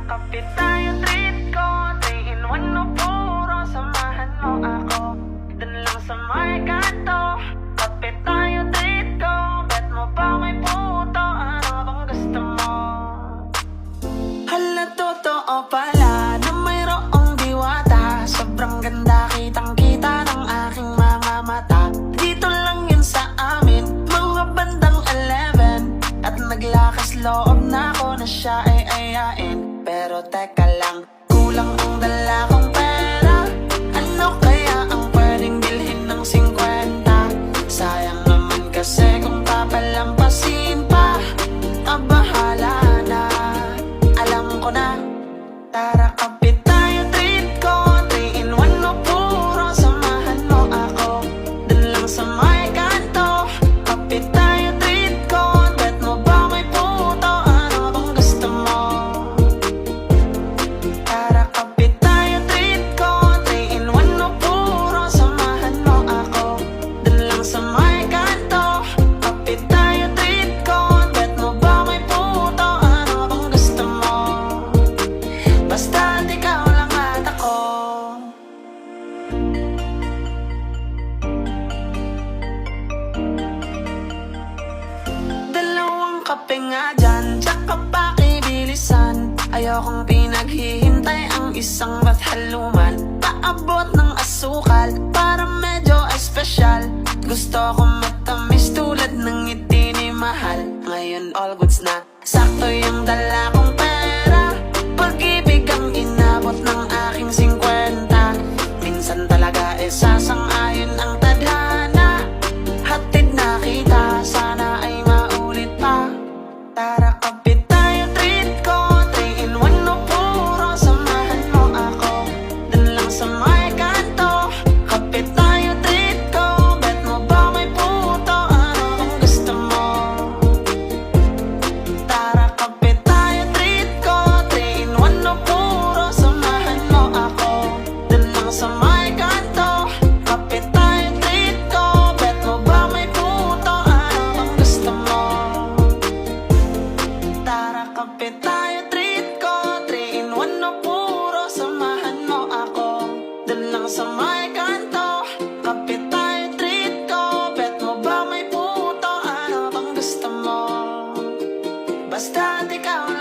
kapit tayo, treat ko 3 in 1 no puro, samahan mo ako dun lang sa may kanto. Kapit tayo, treat ko, bet mo ba may puto, ano bang gusto mo? Hala, totoo pala na mayroong diwata, sobrang ganda, kitang-kita ng aking mga mata. Dito lang yun sa amin, mga bandang 11, at naglakas loob na ako na siya ay ayain. Pero teka lang, kulang ang dala kong pera. Ano kaya ang pwedeng bilhin ng 50? Sayang naman kasi kung papalampasin pa, bahala na. Alam ko na, tara kapit tayo, treat ko 3 in 1 no puro, samahan mo ako dun lang sa may kanto. Kapit tayo, treat ko, bet mo ba may puto, ano bang gusto mo? Tara kapit tayo, treat ko 3 in 1 no puro, samahan mo ako dun lang sa may kanto. Kapit tayo, treat ko, bet mo ba may puto, ano bang gusto mo? Basta't ikaw lang at ako. Dalawang kape nga dyan, tsaka pakibilisan. Ayokong pinaghihintay ang isang mathaluman. Paabot ng asukal para medyo espesyal. Gusto ko matamis tulad ng ngiti ni mahal. Ngayon all goods na, sakto yung dala kong pera. Pag-ibig ang inabot ng aking 50. Minsan talaga sasang-ayon ang tadhana. Hatid na kita, sana ay maulit pa. Tara kapit tayo, treat ko 3 in 1 no puro, samahan mo ako dun lang sa may kanto. Kapit tayo, treat ko, bet mo ba may puto, ano bang gusto mo? Tara kapit tayo, treat ko 3 in 1 no puro, samahan mo ako dun lang sa may kanto. Kapit tayo, treat ko, bet mo ba may puto, ano bang gusto mo? Tara kapit tayo, treat ko 3 in 1 no puro, samahan mo ako dun lang sa may kanto. Kapit tayo, treat ko, bet mo ba may puto, ano bang gusto mo? Basta't ikaw